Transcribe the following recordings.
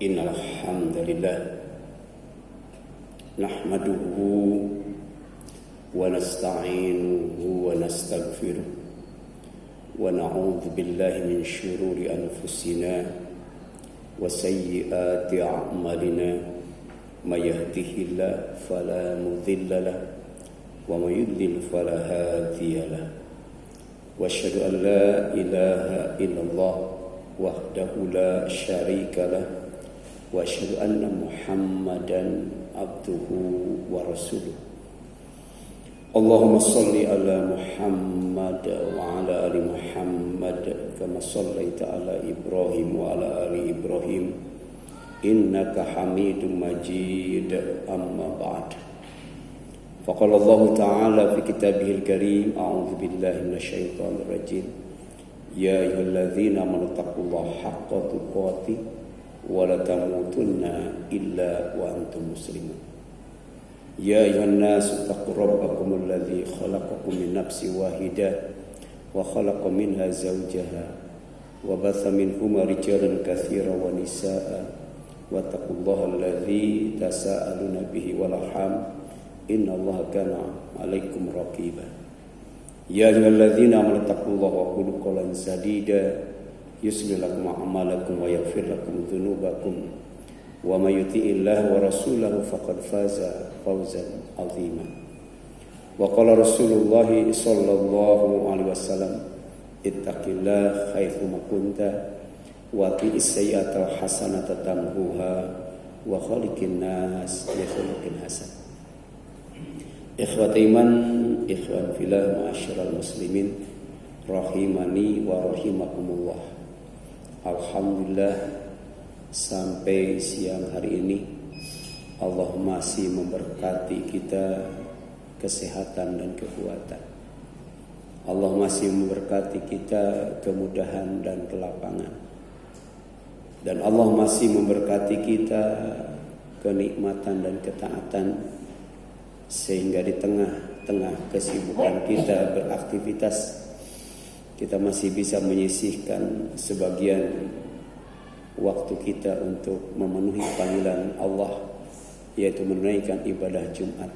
Innal hamdalillah nahmaduhu wa nasta'inuhu wa nastaghfiruh wa na'udzu billahi min shururi anfusina wa sayyiati a'malina may yahdihillahu fala mudilla lahu wa may yudlil fala hadiya lahu wa asyhadu an la ilaha illallah wahdahu la syarika lahu wa asyhadu anna Muhammadan abduhu wa rasuluh. Allahumma salli ala Muhammad wa ala ali Muhammad kama sallaita ala Ibrahim wa ala ali Ibrahim innaka Hamidum Majid. Amma ba'd. Faqala Allah Ta'ala fi kitabihil karim, a'udzu billahi minasyaitonir rajim. Ya ayyuhalladzina amanu taqullaha haqqa tuqatih wa la tamutunna illa wa antum muslimun. Ya ayyuhan nasu taqu rabbakumul ladzi khalaqakum min nafsin wahidah wa khalaqa minha zawjaha wa batha minhuma rijalan katsiran wa nisaa'a wa taqullaha alladzi tasaaluna bihi wal arham innallaha kana 'alaikum raqiba. Ya ayyuhalladzina amanu taqullaha wa qulu qawlan sadida yuslih lakum a'malakum wa yaghfir lakum dzunubakum wa may yuti'illah wa rasulahu faqad faza fawzan 'azima. Wa qala Rasulullah sallallahu alaihi wasallam ittaqillaha haitsu ma kunta wa ati'is sayyi'ata hasanata tamhuha wa khaliqin nas bi khuluqin hasan. Ikhwat iman, ikhwan fillah, ma'asyiral muslimin rahimani wa rahimakumullah. Alhamdulillah, sampai siang hari ini Allah masih memberkati kita kesehatan dan kekuatan. Allah masih memberkati kita kemudahan dan kelapangan. Dan Allah masih memberkati kita kenikmatan dan ketaatan, sehingga di tengah-tengah kesibukan kita beraktivitas, kita masih bisa menyisihkan sebagian waktu kita untuk memenuhi panggilan Allah, yaitu menunaikan ibadah Jumat,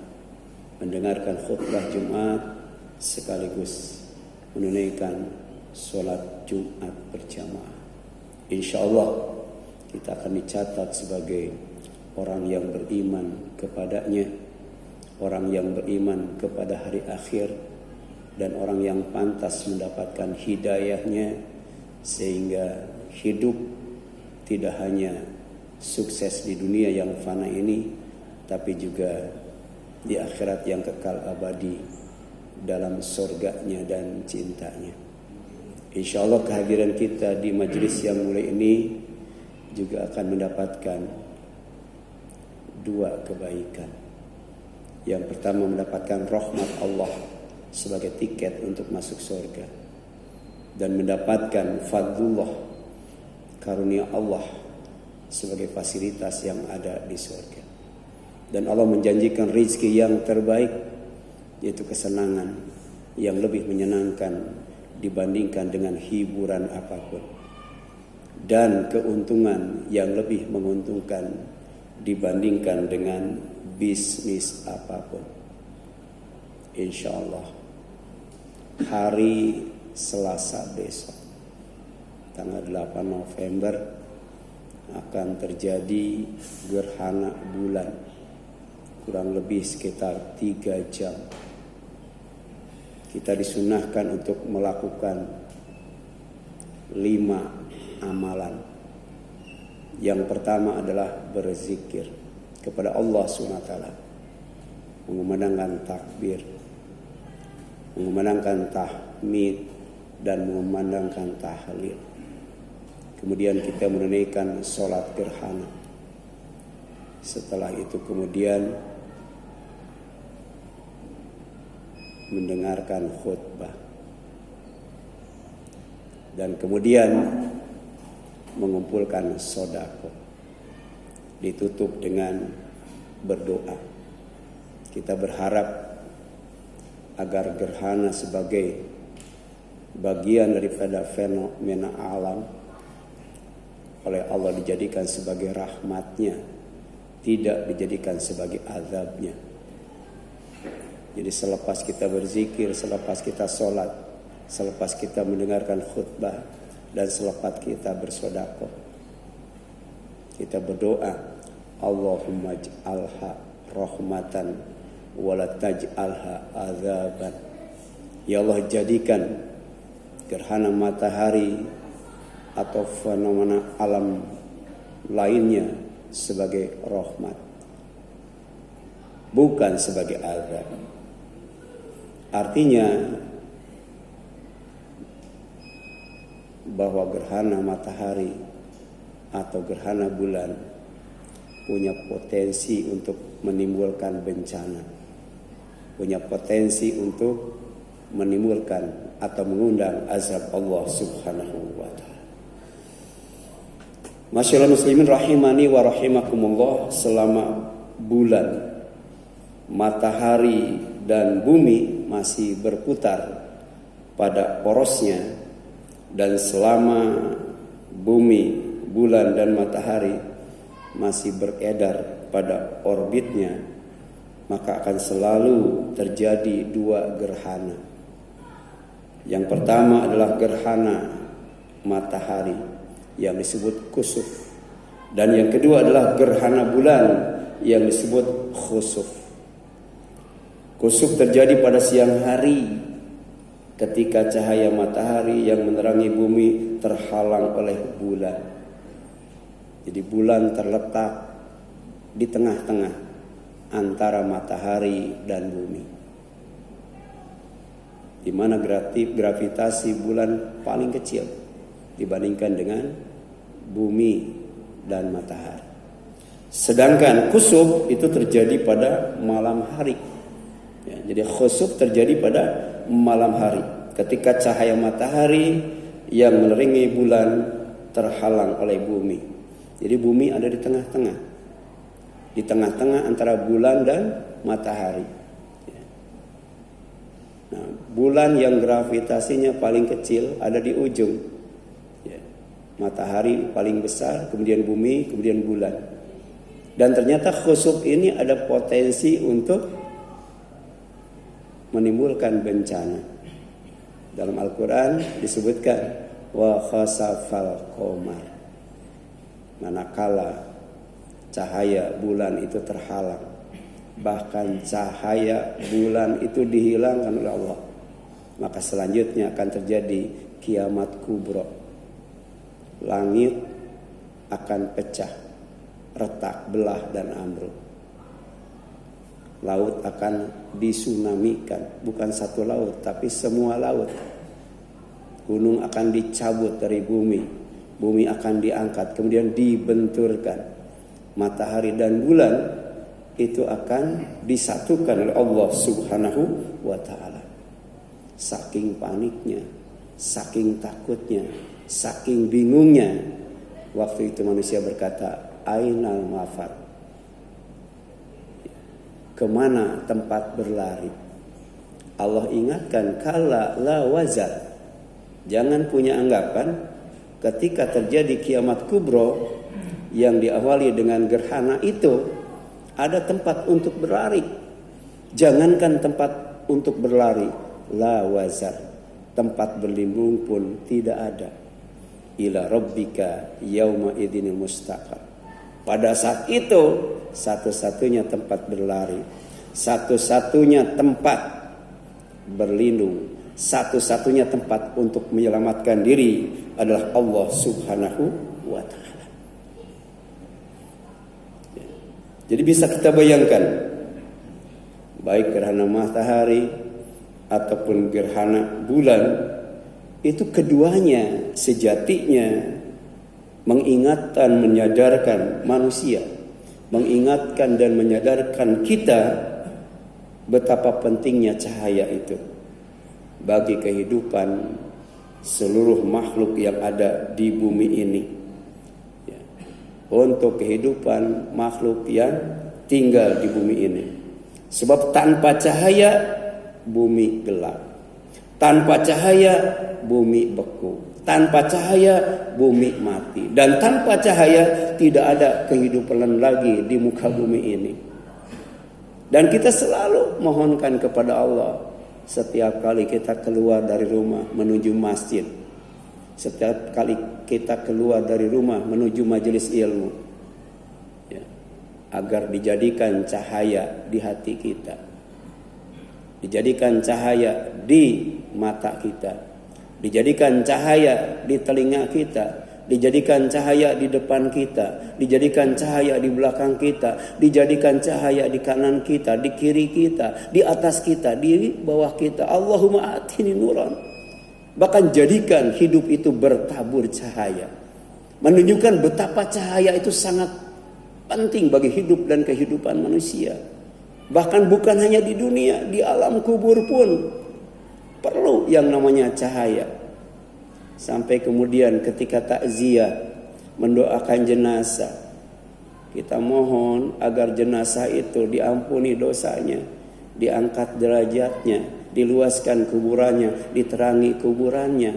mendengarkan khutbah Jumat, sekaligus menunaikan sholat Jumat berjamaah. Insya Allah kita akan dicatat sebagai orang yang beriman kepadanya, orang yang beriman kepada hari akhir, dan orang yang pantas mendapatkan hidayahnya, sehingga hidup tidak hanya sukses di dunia yang fana ini, tapi juga di akhirat yang kekal abadi dalam surganya dan cintanya. Insya Allah kehadiran kita di majelis yang mulia ini juga akan mendapatkan dua kebaikan. Yang pertama, mendapatkan rahmat Allah sebagai tiket untuk masuk surga, dan mendapatkan fadlullah, karunia Allah sebagai fasilitas yang ada di surga. Dan Allah menjanjikan rizki yang terbaik, yaitu kesenangan yang lebih menyenangkan dibandingkan dengan hiburan apapun, dan keuntungan yang lebih menguntungkan dibandingkan dengan bisnis apapun. Insya Allah hari Selasa besok, tanggal 8 November, akan terjadi gerhana bulan, kurang lebih sekitar 3 jam. Kita disunahkan untuk melakukan 5 amalan. Yang pertama adalah berzikir kepada Allah SWT, mengumandangkan takbir, mengumandangkan tahmid, dan mengumandangkan tahlil. Kemudian kita menunaikan sholat gerhana. Setelah itu kemudian mendengarkan khutbah, dan kemudian mengumpulkan sedekah. Ditutup dengan berdoa. Kita berharap agar gerhana sebagai bagian daripada fenomena alam oleh Allah dijadikan sebagai rahmatnya, tidak dijadikan sebagai azabnya. Jadi selepas kita berzikir, selepas kita sholat, selepas kita mendengarkan khutbah, dan selepas kita bersedekah, kita berdoa, Allahumma ij'alha rahmatan wa la taj'alha azaban. Ya Allah, jadikan gerhana matahari atau fenomena alam lainnya sebagai rahmat, bukan sebagai azab. Artinya bahwa gerhana matahari atau gerhana bulan punya potensi untuk menimbulkan bencana, punya potensi untuk menimbulkan atau mengundang azab Allah Subhanahu wa ta'ala. Masyaallah muslimin rahimani wa rahimakumullah, selama bulan, matahari dan bumi masih berputar pada porosnya, dan selama bumi, bulan dan matahari masih beredar pada orbitnya, maka akan selalu terjadi dua gerhana. Yang pertama adalah gerhana matahari yang disebut kusuf, dan yang kedua adalah gerhana bulan yang disebut khusuf. Kusuf terjadi pada siang hari ketika cahaya matahari yang menerangi bumi terhalang oleh bulan. Jadi bulan terletak di tengah-tengah antara matahari dan bumi, di mana gravitasi bulan paling kecil dibandingkan dengan bumi dan matahari. Sedangkan kusuf itu terjadi pada malam hari. Ya, jadi khusuf terjadi pada malam hari ketika cahaya matahari yang menerangi bulan terhalang oleh bumi. Jadi bumi ada di tengah-tengah, di tengah-tengah antara bulan dan matahari. Nah, bulan yang gravitasinya paling kecil ada di ujung. Matahari paling besar, kemudian bumi, kemudian bulan. Dan ternyata khusuf ini ada potensi untuk menimbulkan bencana. Dalam Al-Quran disebutkan wa khasafal qamar, manakala cahaya bulan itu terhalang, bahkan cahaya bulan itu dihilangkan oleh Allah, maka selanjutnya akan terjadi kiamat kubra. Langit akan pecah, retak, belah dan ambruk. Laut akan disunamikan, bukan satu laut tapi semua laut. Gunung akan dicabut dari bumi, bumi akan diangkat kemudian dibenturkan. Matahari dan bulan itu akan disatukan oleh Allah Subhanahu wa ta'ala. Saking paniknya, saking takutnya, saking bingungnya, waktu itu manusia berkata, ainal mafar, kemana tempat berlari? Allah ingatkan, kala la wazar, jangan punya anggapan ketika terjadi kiamat kubro yang diawali dengan gerhana itu ada tempat untuk berlari. Jangankan tempat untuk berlari, la wazar, tempat berlindung pun tidak ada. Ila rabbika yauma idzinil mustaqar. Pada saat itu satu-satunya tempat berlari, satu-satunya tempat berlindung, satu-satunya tempat untuk menyelamatkan diri adalah Allah Subhanahu wa ta'ala. Jadi bisa kita bayangkan, baik gerhana matahari ataupun gerhana bulan, itu keduanya sejatinya mengingatkan, menyadarkan manusia, mengingatkan dan menyadarkan kita betapa pentingnya cahaya itu bagi kehidupan seluruh makhluk yang ada di bumi ini, ya, untuk kehidupan makhluk yang tinggal di bumi ini. Sebab tanpa cahaya bumi gelap, tanpa cahaya bumi beku, Tanpa cahaya bumi mati. Dan tanpa cahaya tidak ada kehidupan lagi di muka bumi ini. Dan kita selalu mohonkan kepada Allah setiap kali kita keluar dari rumah menuju masjid. Setiap kali kita keluar dari rumah menuju majelis ilmu, ya, agar dijadikan cahaya di hati kita, dijadikan cahaya di mata kita, dijadikan cahaya di telinga kita, dijadikan cahaya di depan kita, dijadikan cahaya di belakang kita, dijadikan cahaya di kanan kita, di kiri kita, di atas kita, di bawah kita. Allahumma atini nuran. Bahkan jadikan hidup itu bertabur cahaya. Menunjukkan betapa cahaya itu sangat penting bagi hidup dan kehidupan manusia. Bahkan bukan hanya di dunia, di alam kubur pun perlu yang namanya cahaya. Sampai kemudian ketika takziah mendoakan jenazah, kita mohon agar jenazah itu diampuni dosanya, diangkat derajatnya, diluaskan kuburannya, diterangi kuburannya,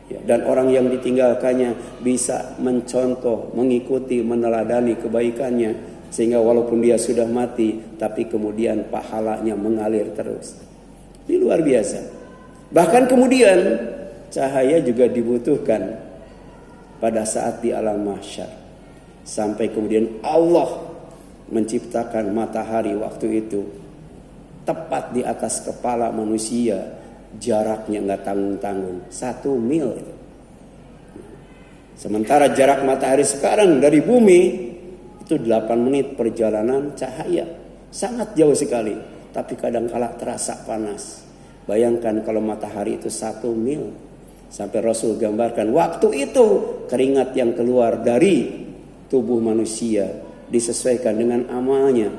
ya, dan orang yang ditinggalkannya bisa mencontoh, mengikuti, meneladani kebaikannya, sehingga walaupun dia sudah mati, tapi kemudian pahalanya mengalir terus. Ini luar biasa. Bahkan kemudian cahaya juga dibutuhkan pada saat di alam mahsyar. Sampai kemudian Allah menciptakan matahari waktu itu tepat di atas kepala manusia, jaraknya nggak tanggung-tanggung, 1 mil. Sementara jarak matahari sekarang dari bumi itu 8 menit perjalanan cahaya, sangat jauh sekali. Tapi kadang-kala terasa panas. Bayangkan kalau matahari itu 1 mil. Sampai Rasul gambarkan waktu itu keringat yang keluar dari tubuh manusia disesuaikan dengan amalnya.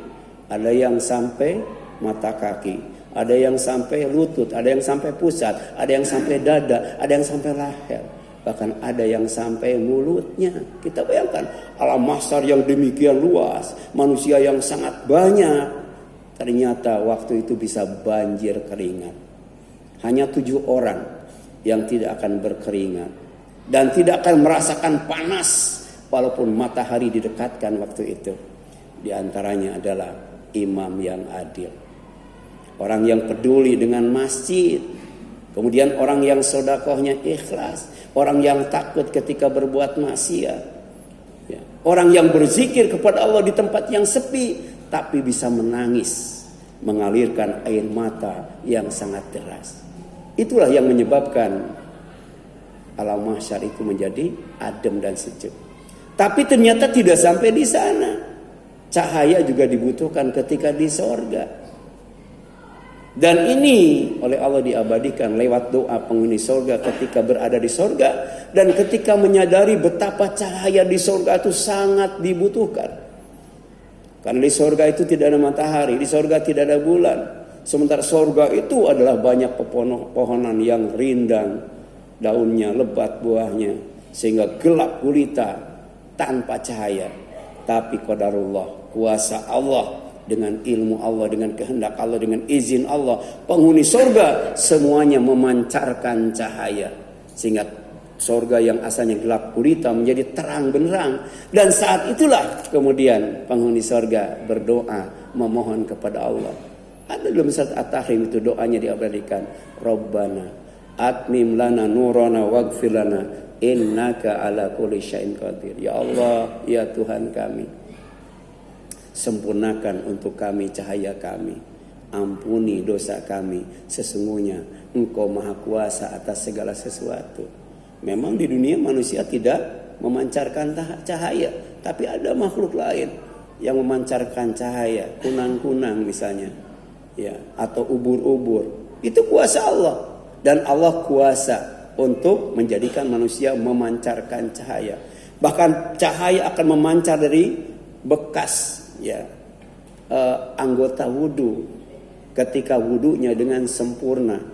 Ada yang sampai mata kaki, ada yang sampai lutut, ada yang sampai pusat, ada yang sampai dada, ada yang sampai leher, bahkan ada yang sampai mulutnya. Kita bayangkan alam mahsyar yang demikian luas, manusia yang sangat banyak, ternyata waktu itu bisa banjir keringat. Hanya 7 orang yang tidak akan berkeringat dan tidak akan merasakan panas walaupun matahari didekatkan waktu itu. Di antaranya adalah imam yang adil, orang yang peduli dengan masjid, kemudian orang yang sedekahnya ikhlas, orang yang takut ketika berbuat maksiat, ya, orang yang berzikir kepada Allah di tempat yang sepi tapi bisa menangis, mengalirkan air mata yang sangat deras. Itulah yang menyebabkan alam mahsyar itu menjadi adem dan sejuk. Tapi ternyata tidak sampai di sana. Cahaya juga dibutuhkan ketika di sorga. Dan ini oleh Allah diabadikan lewat doa penghuni sorga ketika berada di sorga. Dan ketika menyadari betapa cahaya di sorga itu sangat dibutuhkan. Karena di sorga itu tidak ada matahari, di sorga tidak ada bulan. Sementara sorga itu adalah banyak pepohonan yang rindang, daunnya lebat buahnya, sehingga gelap gulita tanpa cahaya. Tapi qadarullah, kuasa Allah, dengan ilmu Allah, dengan kehendak Allah, dengan izin Allah, penghuni sorga semuanya memancarkan cahaya, sehingga sorga yang asalnya gelap gulita menjadi terang benderang. Dan saat itulah kemudian penghuni sorga berdoa memohon kepada Allah. Ada dalam surat At-Tahrim itu doanya diabadikan, Rabbana atmim lana nurana waghfir lana innaka ala kulli syai'in qadir. Ya Allah, ya Tuhan kami, sempurnakan untuk kami cahaya kami, ampuni dosa kami, sesungguhnya Engkau maha kuasa atas segala sesuatu. Memang di dunia manusia tidak memancarkan cahaya, tapi ada makhluk lain yang memancarkan cahaya, kunang-kunang misalnya, ya, atau ubur-ubur. Itu kuasa Allah, dan Allah kuasa untuk menjadikan manusia memancarkan cahaya. Bahkan cahaya akan memancar dari bekas, ya, anggota wudu ketika wudunya dengan sempurna.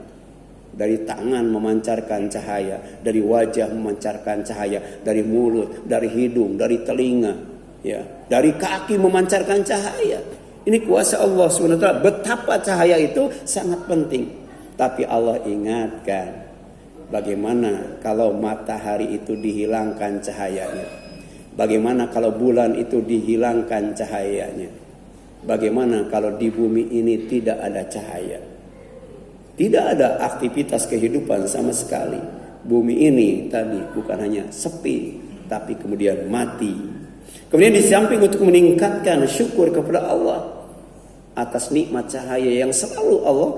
Dari tangan memancarkan cahaya, dari wajah memancarkan cahaya, dari mulut, dari hidung, dari telinga, ya, dari kaki memancarkan cahaya. Ini kuasa Allah SWT. Betapa cahaya itu sangat penting. Tapi Allah ingatkan, Bagaimana kalau matahari itu dihilangkan cahayanya? Bagaimana kalau bulan itu dihilangkan cahayanya? Bagaimana kalau di bumi ini tidak ada cahaya? Tidak ada aktivitas kehidupan sama sekali. Bumi ini tadi bukan hanya sepi, tapi kemudian mati. Kemudian di samping untuk meningkatkan syukur kepada Allah atas nikmat cahaya yang selalu Allah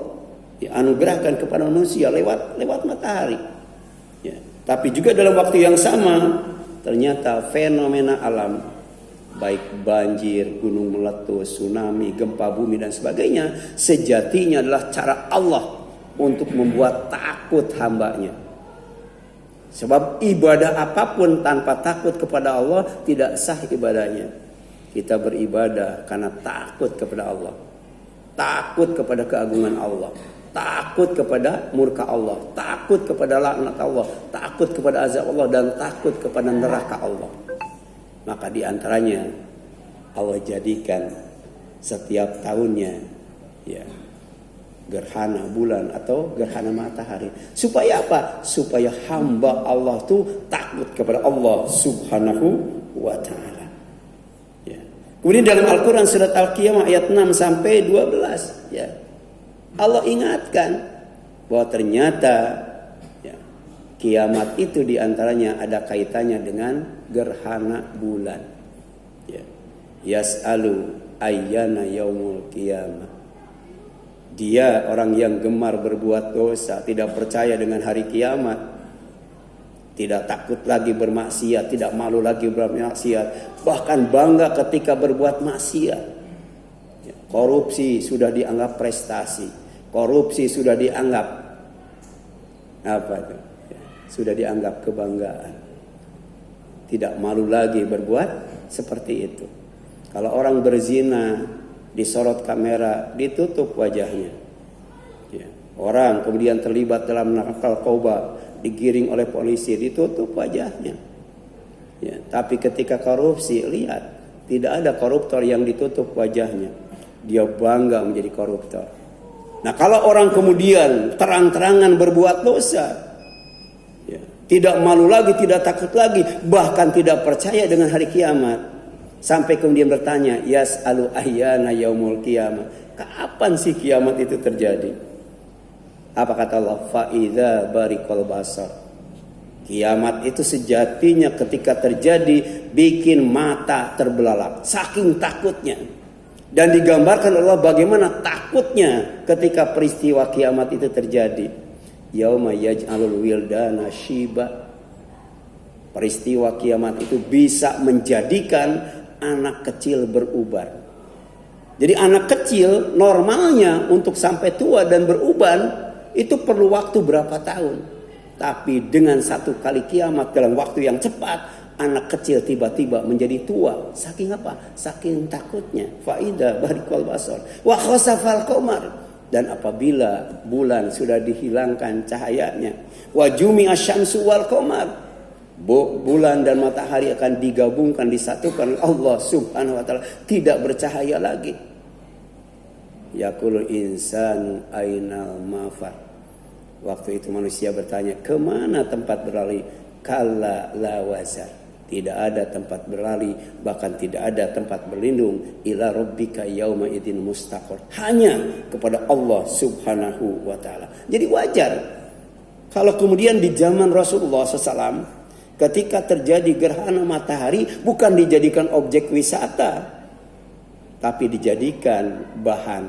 anugerahkan kepada manusia lewat matahari. Ya. Tapi juga dalam waktu yang sama ternyata fenomena alam baik banjir, gunung meletus, tsunami, gempa bumi dan sebagainya sejatinya adalah cara Allah untuk membuat takut hambanya. Sebab ibadah apapun tanpa takut kepada Allah tidak sah ibadahnya. Kita beribadah karena takut kepada Allah, takut kepada keagungan Allah, takut kepada murka Allah, takut kepada laknat Allah, takut kepada azab Allah, dan takut kepada neraka Allah. Maka diantaranya Allah jadikan setiap tahunnya ya gerhana bulan atau gerhana matahari. Supaya apa? Supaya hamba Allah tuh takut kepada Allah Subhanahu wa ta'ala. Ya. Kemudian dalam Al-Quran surat Al-Qiyamah ayat 6 sampai 12 ya. Allah ingatkan bahwa ternyata ya, kiamat itu diantaranya ada kaitannya dengan gerhana bulan. Ya. Yas'alu ayyana yaumul qiyamah. Dia orang yang gemar berbuat dosa, tidak percaya dengan hari kiamat, tidak takut lagi bermaksiat, tidak malu lagi bermaksiat, bahkan bangga ketika berbuat maksiat. Ya. Korupsi sudah dianggap prestasi. Korupsi sudah dianggap apa itu? Ya, sudah dianggap kebanggaan. Tidak malu lagi berbuat seperti itu. Kalau orang berzina disorot kamera, ditutup wajahnya. Ya. Orang kemudian terlibat dalam narkoba, digiring oleh polisi, ditutup wajahnya. Ya. Tapi ketika korupsi, lihat, tidak ada koruptor yang ditutup wajahnya. Dia bangga menjadi koruptor. Nah, kalau orang kemudian terang-terangan berbuat dosa, ya, tidak malu lagi, tidak takut lagi, bahkan tidak percaya dengan hari kiamat, sampai kemudian bertanya, yas'alu ayyana yaumul qiyamah. Kapan sih kiamat itu terjadi? Apa kata Allah? Fa idza bariqal basar. Kiamat itu sejatinya ketika terjadi bikin mata terbelalak, saking takutnya. Dan digambarkan Allah bagaimana takutnya ketika peristiwa kiamat itu terjadi. Yauma yaj'alul wildana syiba. Peristiwa kiamat itu bisa menjadikan anak kecil beruban. Jadi anak kecil normalnya untuk sampai tua dan beruban itu perlu waktu berapa tahun. Tapi dengan satu kali kiamat dalam waktu yang cepat, anak kecil tiba-tiba menjadi tua. Saking apa? Saking takutnya. Faida bariqal basar wa khasafal qamar. Dan apabila bulan sudah dihilangkan cahayanya, wa jumi'a syamsu wal qamar, bulan dan matahari akan digabungkan, disatukan Allah Subhanahu wa ta'ala, tidak bercahaya lagi. Yaqulul insanu ainal mafar. Waktu itu manusia bertanya, kemana tempat berlari? Kalla la wazar. Tidak ada tempat berlari, bahkan tidak ada tempat berlindung. Ila rabbika yauma idin mustaqor. Hanya kepada Allah Subhanahu wa ta'ala. Jadi wajar kalau kemudian di zaman Rasulullah SAW ketika terjadi gerhana matahari bukan dijadikan objek wisata, tapi dijadikan bahan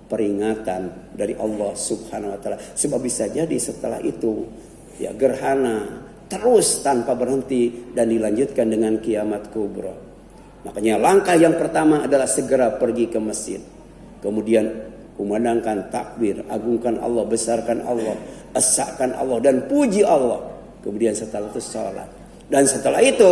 peringatan dari Allah Subhanahu wa ta'ala. Sebab bisa jadi setelah itu ya gerhana terus tanpa berhenti dan dilanjutkan dengan kiamat kubra. Makanya langkah yang pertama adalah segera pergi ke masjid. Kemudian kumandangkan takbir, agungkan Allah, besarkan Allah, esahkan Allah dan puji Allah. Kemudian setelah itu sholat. Dan setelah itu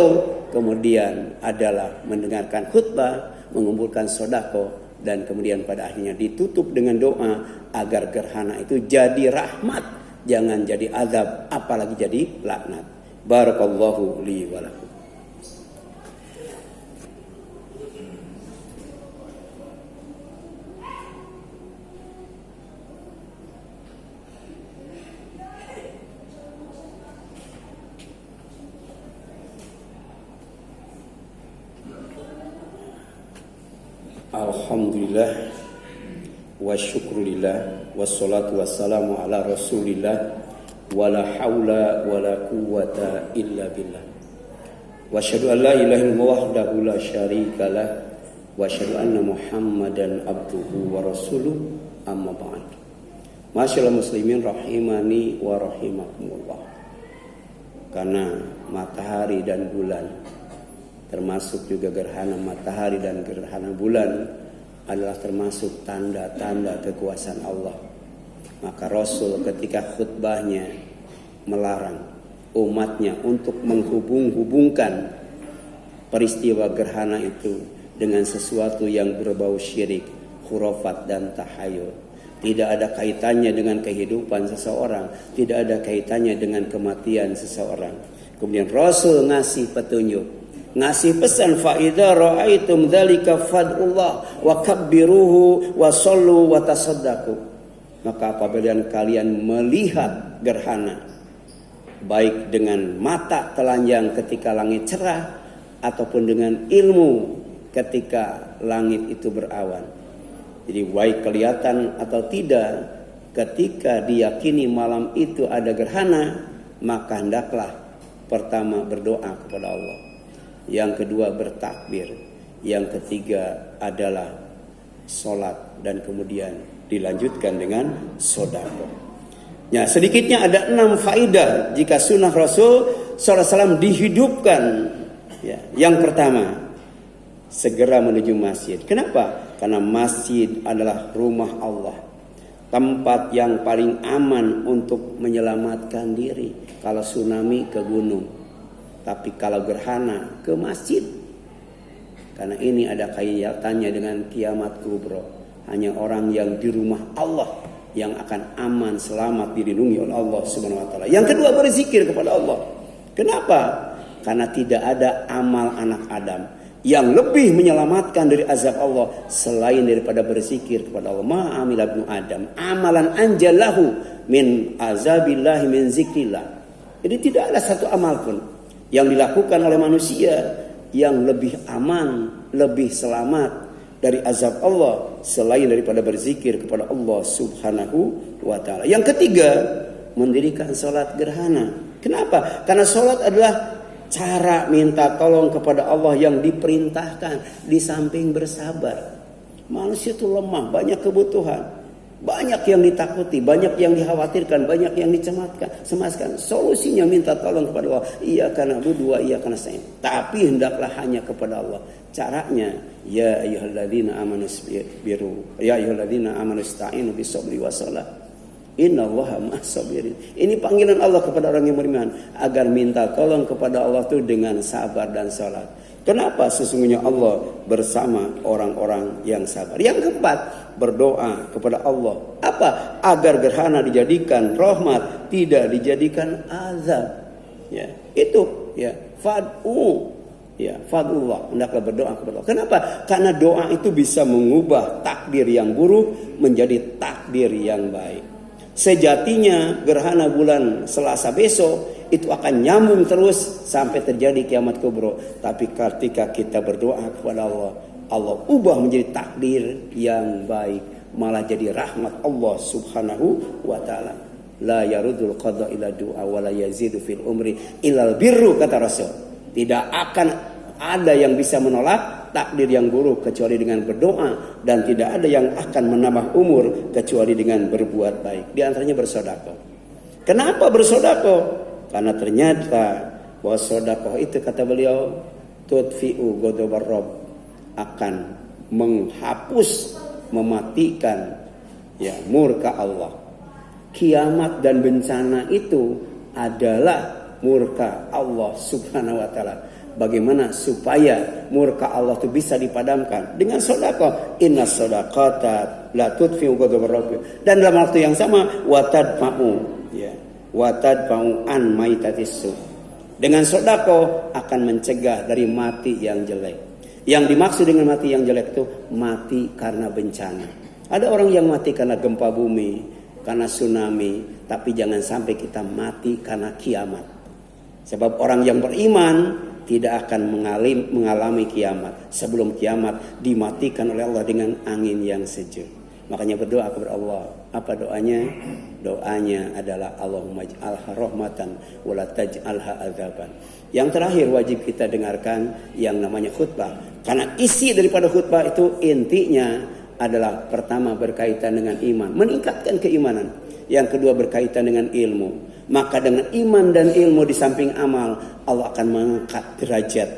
kemudian adalah mendengarkan khutbah, mengumpulkan sodako, dan kemudian pada akhirnya ditutup dengan doa agar gerhana itu jadi rahmat, jangan jadi azab, apalagi jadi laknat. Barakallahu li wa lakum. Alhamdulillah wa syukurillah wassalatu wassalamu ala rasulillah wala haula wala quwwata illa billah wa asyhadu an la ilaha illallah wahdahu la syarikalah wa asyhadu anna muhammadan abduhu wa rasuluh amma ba'd. Masyaallah muslimin rahimani wa rahimakumullah. Karena matahari dan bulan, termasuk juga gerhana matahari dan gerhana bulan, adalah termasuk tanda-tanda kekuasaan Allah. Maka Rasul ketika khutbahnya melarang umatnya untuk menghubung-hubungkan peristiwa gerhana itu dengan sesuatu yang berbau syirik, khurafat dan tahayul. Tidak ada kaitannya dengan kehidupan seseorang, tidak ada kaitannya dengan kematian seseorang. Kemudian Rasul ngasih petunjuk, ngasih pesan, fa idza raaitum dzalika fad'ullah wa kabbiruhu wa shallu wa tasaddaqu. Maka apabila kalian melihat gerhana, baik dengan mata telanjang ketika langit cerah ataupun dengan ilmu ketika langit itu berawan. Jadi baik kelihatan atau tidak, ketika diyakini malam itu ada gerhana, maka hendaklah pertama berdoa kepada Allah, yang kedua bertakbir, yang ketiga adalah sholat, dan kemudian dilanjutkan dengan sedekah. Ya, sedikitnya ada 6 faedah jika sunnah Rasul SAW dihidupkan. Ya, yang pertama, segera menuju masjid. Kenapa? Karena masjid adalah rumah Allah, tempat yang paling aman untuk menyelamatkan diri. Kalau tsunami ke gunung, tapi kalau gerhana ke masjid. Karena ini ada kaitannya dengan kiamat kubro. Hanya orang yang di rumah Allah yang akan aman, selamat, dilindungi oleh Allah Subhanahu wa taala. Yang kedua, berzikir kepada Allah. Kenapa? Karena tidak ada amal anak Adam yang lebih menyelamatkan dari azab Allah selain daripada berzikir kepada Allah. Ma'amila ibnu Adam amalan anjalahu min azabillahi min zikrillah. Jadi tidak ada satu amal pun yang dilakukan oleh manusia yang lebih aman, lebih selamat dari azab Allah selain daripada berzikir kepada Allah Subhanahu wa taala. Yang ketiga, mendirikan salat gerhana. Kenapa? Karena salat adalah cara minta tolong kepada Allah yang diperintahkan, di samping bersabar. Manusia itu lemah, banyak kebutuhan, banyak yang ditakuti, banyak yang dikhawatirkan, banyak yang dicemaskan. Solusinya minta tolong kepada Allah. Iyyaka na'budu wa iyyaka nasta'in. Tapi hendaklah hanya kepada Allah. Caranya, ya ayyuhalladzina amanu sabiru, ya ayyuhalladzina amanu ista'inu bisabri wassalah. Innallaha ma'as-sabirin. Ini panggilan Allah kepada orang yang beriman agar minta tolong kepada Allah itu dengan sabar dan salat. Kenapa? Sesungguhnya Allah bersama orang-orang yang sabar. Yang keempat, berdoa kepada Allah. Apa? Agar gerhana dijadikan rahmat, tidak dijadikan azab. Ya, itu ya, fadullah, hendaklah berdoa kepada Allah. Kenapa? Karena doa itu bisa mengubah takdir yang buruk menjadi takdir yang baik. Sejatinya gerhana bulan Selasa besok itu akan nyambung terus sampai terjadi kiamat kubro. Tapi ketika kita berdoa kepada Allah, Allah ubah menjadi takdir yang baik, malah jadi rahmat Allah Subhanahu wa taala. La yarudul qada ila du'a wa la yazidu fil umri ilal birru, kata Rasul. Tidak akan ada yang bisa menolak takdir yang buruk kecuali dengan berdoa, dan tidak ada yang akan menambah umur kecuali dengan berbuat baik. Di antaranya bersedekah. Kenapa bersedekah? Karena ternyata bahwa sedekah itu, kata beliau, tudfi'u ghadabar rabb, akan menghapus, mematikan ya murka Allah. Kiamat dan bencana itu adalah murka Allah Subhanahu wa taala. Bagaimana supaya murka Allah itu bisa dipadamkan? Dengan sedekah. Inna shadaqata la tudfi'u ghadabar rabb. Dan dalam waktu yang sama, watadfa'u an maitatis su. Dengan sedekah akan mencegah dari mati yang jelek. Yang dimaksud dengan mati yang jelek itu mati karena bencana. Ada orang yang mati karena gempa bumi, karena tsunami, tapi jangan sampai kita mati karena kiamat. Sebab orang yang beriman tidak akan mengalami kiamat. Sebelum kiamat dimatikan oleh Allah dengan angin yang sejuk. Makanya berdoa kepada Allah. Apa doanya? Doanya adalah Allahumma ij'alha rahmatan wa la taj'alha adzaban. Yang terakhir wajib kita dengarkan yang namanya khutbah. Karena isi daripada khutbah itu intinya adalah pertama berkaitan dengan iman, meningkatkan keimanan. Yang kedua berkaitan dengan ilmu. Maka dengan iman dan ilmu di samping amal, Allah akan mengangkat derajat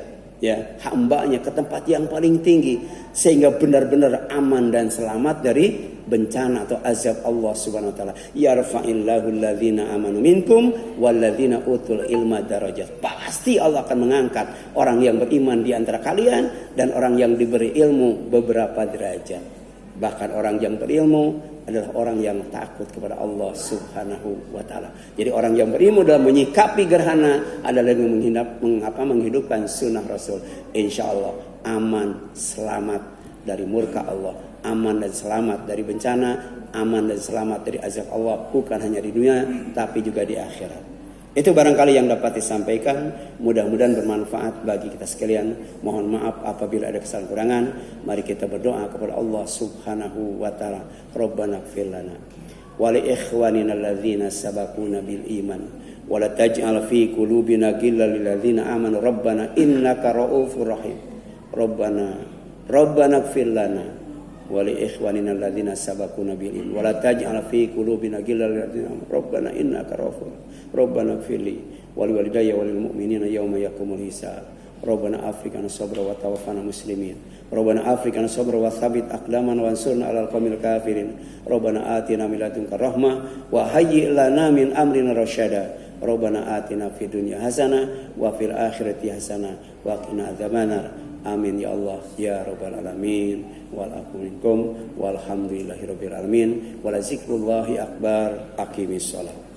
ya hambanya ke tempat yang paling tinggi sehingga benar-benar aman dan selamat dari bencana atau azab Allah Subhanahu wa taala. Yarfa'illahu alladzina amanu minkum walladzina utul ilma darajat. Pasti Allah akan mengangkat orang yang beriman di antara kalian dan orang yang diberi ilmu beberapa derajat. Bahkan orang yang berilmu adalah orang yang takut kepada Allah Subhanahu wa taala. Jadi orang yang berilmu dalam menyikapi gerhana adalah yang menghidupkan sunnah Rasul. Insyaallah aman selamat dari murka Allah, aman dan selamat dari bencana, aman dan selamat dari azab Allah, bukan hanya di dunia tapi juga di akhirat. Itu barangkali yang dapat disampaikan. Mudah-mudahan bermanfaat bagi kita sekalian. Mohon maaf apabila ada kesalahan kurangan. Mari kita berdoa kepada Allah Subhanahu wa taala. Rabbana ighfir lana wa li ikhwanina alladzina sabaquna bil iman wa la taj'al fi qulubina ghillan lil ladzina amanu rabbana innaka ra'ufur rahim. Rabbana ighfir lana wa li ikhwanina alladzina sabaquna bil iman wa la taj'al fi qulubina ghillan lil ladzina amanu rabbana innaka ra'ufur rahim. Rabbana ighfirli wa li walidayya wa lil mu'minina yawma yaqumul hisab. Rabbana afrikana sabra wa tawaffana muslimin. Rabbana afrikana sabra wa thabbit aqdamana wansurna 'alal qaumil kafirin. Rabbana atina min ladunka rahmah wa hayyi' lana min amrina rasyada. Rabbana atina fid dunya hasanah wa fil akhirati hasanah wa qina adzabannar. Amin ya Allah ya rabbal alamin. Wal aqul minkum walhamdulillahi rabbil alamin. Wa la zikrullahi akbar. Aqimis shalah.